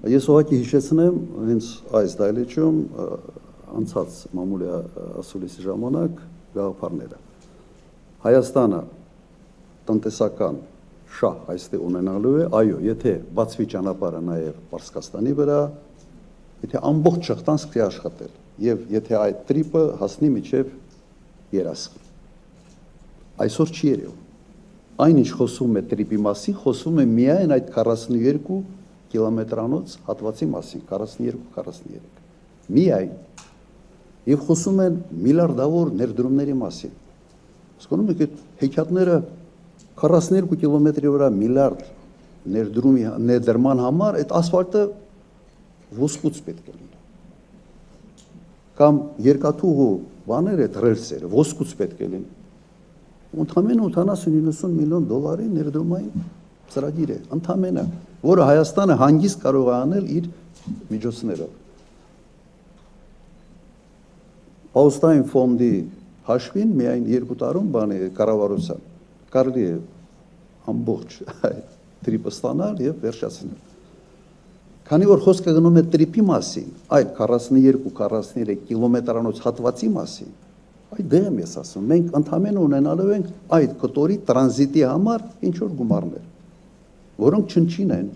Ես ուղղակի հիշեցնեմ հենց այս դայլիճում անցած մամուլի ասուլիսի ժամանակ գաղափարները։ Հայաստանը տնտեսական շահ այստեղ ունենալու է, այո, եթե բացվի ճանապարհը նաև Պարսկաստանի վրա, եթե ամբողջ շղթան սկսի աշխատել, եւ եթե այդ տրիպը հասնի մինչև երասխ։ Այսօր չի երևում։ Այնինչ խոսում է տրիպի մասին, խոսում է միայն այդ 42 կիլոմետրանոց հատվածի մասին, 42-43։ Միայն։ Եվ խոսում են միլիարդավոր ներդրումների մասին։ Հասկանում եք, այդ հեքիաթները 42 կիլոմետրի վրա միլիարդ ներդրման համար այդ ասֆալտը ոսկուց պետք է լինի։ Կամ երկաթուղու բաները, այդ ռելսերը, ոսկուց պետք է լինի։ Ընդամենը 80-90 միլիոն դոլարի ներդրումային ծրագիր է, ընդամենը, որը Հայաստանը հանգիստ կարող է անել իր միջոցներով։ Պաուստային ֆոնդի հաշվին միայն 2 տարում բանի կառավարության կարելի է ամբողջ տրիպը ստանալ եւ վերջացնել։ Քանի որ խոսքը գնում է տրիպի մասին, այդ 42-43 կիլոմետրանոց հատվածի մասին, այդ դեմ եմ ես ասում, մենք ընդամենը ունենալու ենք այդ կտորի տրանզիտի համար ինչ որ գումարներ, որոնք չնչին են։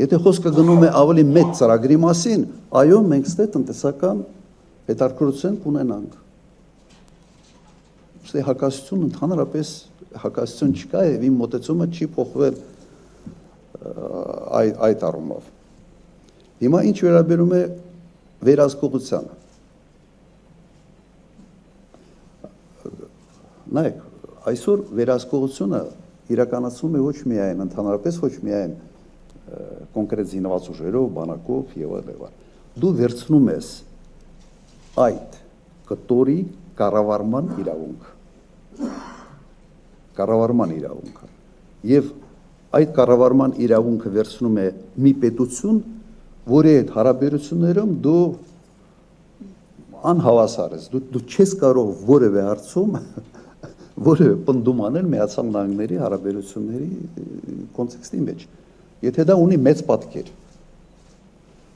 Եթե խոսքը գնում է ավելի մեծ ծրագրի մասին, այո, մենք ստե տնտեսական հետաքրքրություն կունենանք։ Ստե հակասություն ընդհանրապես հակասություն չկա եւ իմ մոտեցումը չի փոխվել այդ առումով։ Հիմա ինչ վերաբերում է վերահսկողությանը։ Նայեք, այսօր վերահսկողությունը իրականացվում է ոչ միայն ընդհանրապես, ոչ միայն կոնկրետ զինված ուժերով, բանակով եւ այլն։ Դու վերցնում ես այդ կտորի կառավարման իրավունքը։ Եվ այդ կառավարման իրավունքը վերցնում է մի պետություն, որի այդ հարաբերություններում դու անհավասար ես, դու չես կարող որևէ հարցում որևէ պնդում անել Միացյալ Նահանգների հարաբերությունների կոնտեքստի մեջ, եթե դա ունի մեծ պատկեր։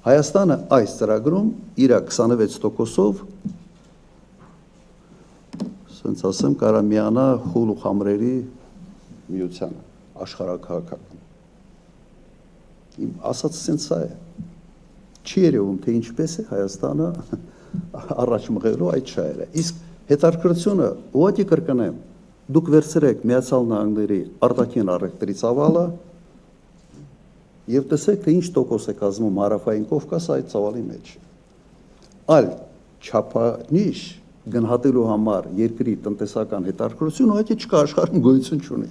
Հայաստանը այս ծրագրում իր 26%-ով, ասենց ասեմ, կարա միանա խուլ ու խամրերի միությանը, աշխարհաքաղաքական։ Իմ ասած սենց է։ Չի երևում, թե ինչպես է Հայաստանը առաջ մղելու այդ շահերը։ Իսկ հետաքրքրությունը ուղղակի կրկնեմ, դուք վերցրեք Միացյալ Նահանգների արտաքին առևտրի ծավալը եւ տեսեք, թե ինչ տոկոս է կազմում Հարավային Կովկասը այդ ծավալի մեջ։ Այլ չափանիշ գնահատելու համար երկրի տնտեսական հետաքրքրություն ուղղակի չկա, աշխարհում գոյություն չունի։